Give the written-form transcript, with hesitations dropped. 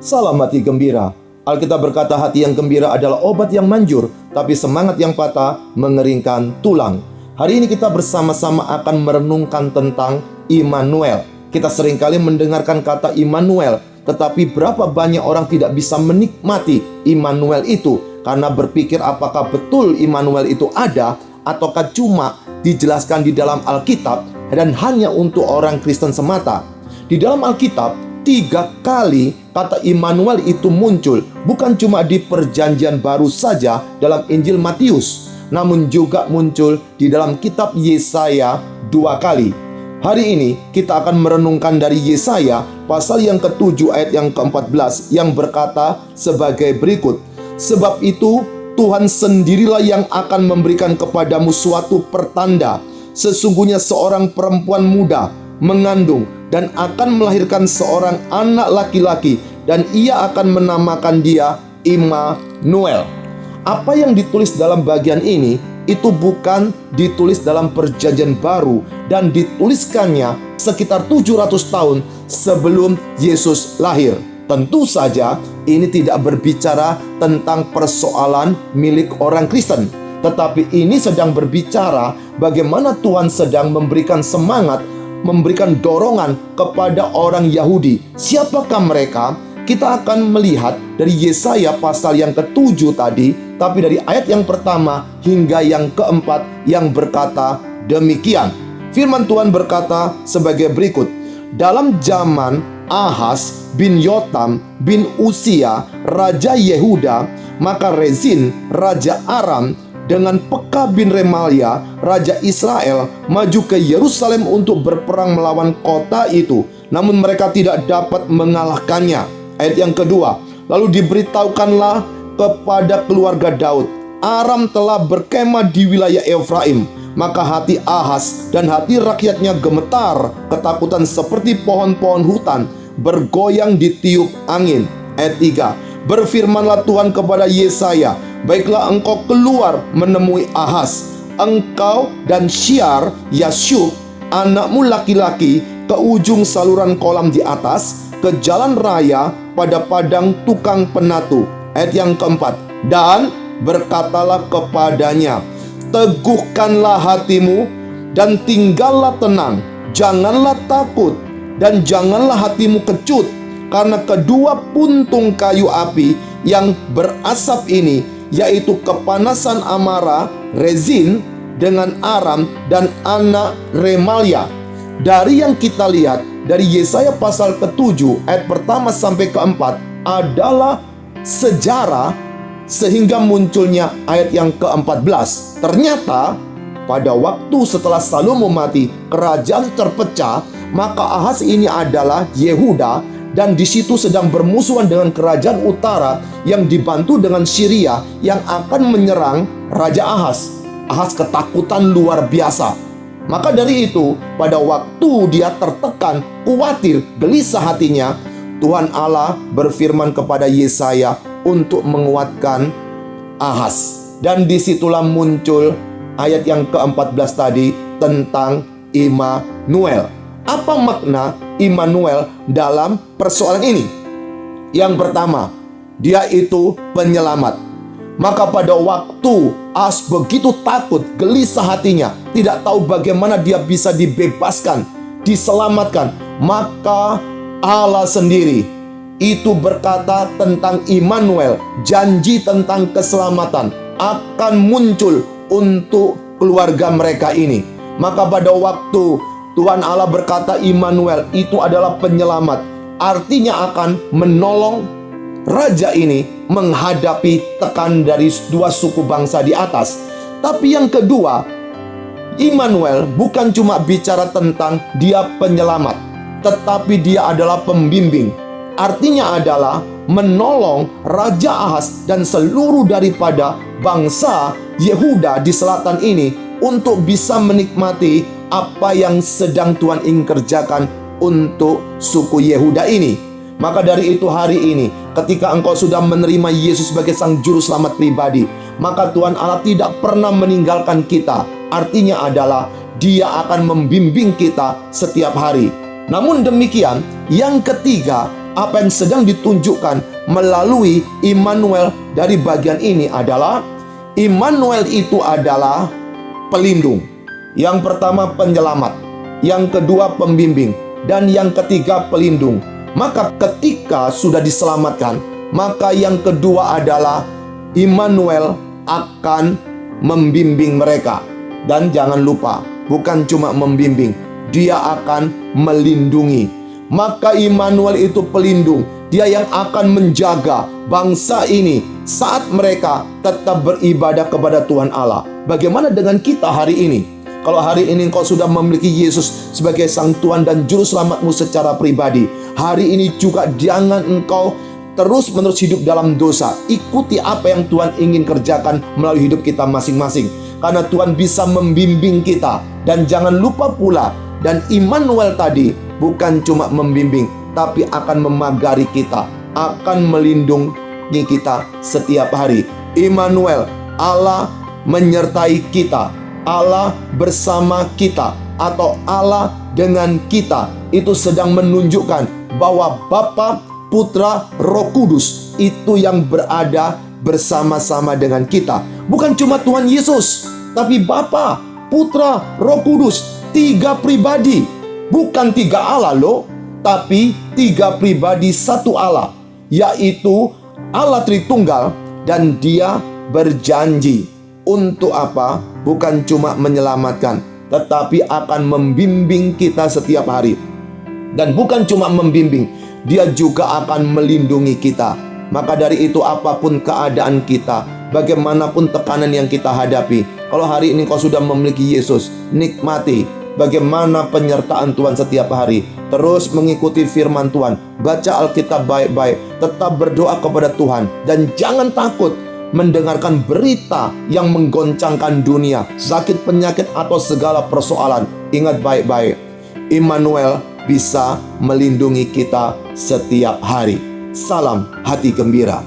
Salam hati gembira. Alkitab berkata hati yang gembira adalah obat yang manjur, tapi semangat yang patah mengeringkan tulang. Hari ini kita bersama-sama akan merenungkan tentang Immanuel. Kita seringkali mendengarkan kata Immanuel, tetapi berapa banyak orang tidak bisa menikmati Immanuel itu karena berpikir apakah betul Immanuel itu ada ataukah cuma dijelaskan di dalam Alkitab dan hanya untuk orang Kristen semata. Di dalam Alkitab 3 kali kata Immanuel itu muncul, bukan cuma di Perjanjian Baru saja dalam Injil Matius, namun juga muncul di dalam kitab Yesaya 2 kali. Hari ini kita akan merenungkan dari Yesaya pasal yang ke-7 ayat yang ke-14 yang berkata sebagai berikut. Sebab itu Tuhan sendirilah yang akan memberikan kepadamu suatu pertanda. Sesungguhnya seorang perempuan muda mengandung dan akan melahirkan seorang anak laki-laki, dan ia akan menamakan dia Immanuel. Apa yang ditulis dalam bagian ini itu bukan ditulis dalam Perjanjian Baru dan dituliskannya sekitar 700 tahun sebelum Yesus lahir. Tentu saja ini tidak berbicara tentang persoalan milik orang Kristen, tetapi ini sedang berbicara bagaimana Tuhan sedang memberikan semangat, memberikan dorongan kepada orang Yahudi. Siapakah mereka? Kita akan melihat dari Yesaya pasal yang ke-7 tadi, tapi dari ayat yang pertama hingga yang ke-4 yang berkata demikian. Firman Tuhan berkata sebagai berikut. Dalam zaman Ahaz bin Yotam bin Usia, Raja Yehuda, maka Rezin, Raja Aram, dengan Pekah bin Remalia, Raja Israel, maju ke Yerusalem untuk berperang melawan kota itu. Namun mereka tidak dapat mengalahkannya. Ayat yang kedua, lalu diberitahukanlah kepada keluarga Daud, Aram telah berkemah di wilayah Efraim. Maka hati Ahaz dan hati rakyatnya gemetar, ketakutan seperti pohon-pohon hutan, bergoyang ditiup angin. Ayat 3, berfirmanlah Tuhan kepada Yesaya, baiklah engkau keluar menemui Ahaz, engkau dan Syiar Yashub, anakmu laki-laki, ke ujung saluran kolam di atas, ke jalan raya pada padang tukang penatu. Ayat yang keempat, dan berkatalah kepadanya, teguhkanlah hatimu dan tinggallah tenang, janganlah takut dan janganlah hatimu kecut, karena kedua puntung kayu api yang berasap ini, yaitu kepanasan amarah Rezin dengan Aram dan anak Remalia. Dari yang kita lihat dari Yesaya pasal ke-7 ayat pertama sampai ke-4 adalah sejarah sehingga munculnya ayat yang ke-14. Ternyata pada waktu setelah Salomo mati, kerajaan terpecah, maka Ahaz ini adalah Yehuda, dan di situ sedang bermusuhan dengan kerajaan utara yang dibantu dengan Syria yang akan menyerang Raja Ahaz. Ahaz ketakutan luar biasa. Maka dari itu, pada waktu dia tertekan, khawatir, gelisah hatinya, Tuhan Allah berfirman kepada Yesaya untuk menguatkan Ahaz. Dan disitulah muncul ayat yang ke-14 tadi tentang Immanuel. Apa makna Immanuel dalam persoalan ini? Yang pertama, dia itu penyelamat. Maka pada waktu Ahaz begitu takut, gelisah hatinya, tidak tahu bagaimana dia bisa dibebaskan, diselamatkan, maka Allah sendiri itu berkata tentang Immanuel, janji tentang keselamatan akan muncul untuk keluarga mereka ini. Maka pada waktu Tuhan Allah berkata Immanuel itu adalah penyelamat, artinya akan menolong raja ini menghadapi tekan dari dua suku bangsa di atas. Tapi yang kedua, Immanuel bukan cuma bicara tentang dia penyelamat, tetapi dia adalah pembimbing. Artinya adalah menolong Raja Ahaz dan seluruh daripada bangsa Yehuda di selatan ini untuk bisa menikmati apa yang sedang Tuhan ingin kerjakan untuk suku Yehuda ini. Maka dari itu hari ini, ketika engkau sudah menerima Yesus sebagai Sang Juru Selamat pribadi, maka Tuhan Allah tidak pernah meninggalkan kita. Artinya adalah Dia akan membimbing kita setiap hari. Namun demikian, yang ketiga, apa yang sedang ditunjukkan melalui Immanuel dari bagian ini adalah Immanuel itu adalah pelindung. Yang pertama penyelamat, yang kedua pembimbing, dan yang ketiga pelindung. Maka ketika sudah diselamatkan, maka yang kedua adalah Immanuel akan membimbing mereka. Dan jangan lupa, bukan cuma membimbing, dia akan melindungi. Maka Immanuel itu pelindung. Dia yang akan menjaga bangsa ini saat mereka tetap beribadah kepada Tuhan Allah. Bagaimana dengan kita hari ini? Kalau hari ini engkau sudah memiliki Yesus sebagai Sang Tuhan dan Juru Selamatmu secara pribadi, hari ini juga jangan engkau terus-menerus hidup dalam dosa. Ikuti apa yang Tuhan ingin kerjakan melalui hidup kita masing-masing. Karena Tuhan bisa membimbing kita. Dan jangan lupa pula, dan Immanuel tadi bukan cuma membimbing, tapi akan memagari kita, akan melindungi kita setiap hari. Immanuel, Allah menyertai kita. Allah bersama kita atau Allah dengan kita itu sedang menunjukkan bahwa Bapa, Putra, Roh Kudus itu yang berada bersama-sama dengan kita. Bukan cuma Tuhan Yesus, tapi Bapa, Putra, Roh Kudus, 3 pribadi. Bukan 3 Allah loh, tapi 3 pribadi satu Allah, yaitu Allah Tritunggal. Dan Dia berjanji untuk apa? Bukan cuma menyelamatkan, tetapi akan membimbing kita setiap hari. Dan bukan cuma membimbing, Dia juga akan melindungi kita. Maka dari itu apapun keadaan kita, bagaimanapun tekanan yang kita hadapi, kalau hari ini kau sudah memiliki Yesus, nikmati bagaimana penyertaan Tuhan setiap hari. Terus mengikuti firman Tuhan, baca Alkitab baik-baik, tetap berdoa kepada Tuhan, dan jangan takut mendengarkan berita yang menggoncangkan dunia, sakit, penyakit, atau segala persoalan. Ingat baik-baik, Immanuel bisa melindungi kita setiap hari. Salam hati gembira.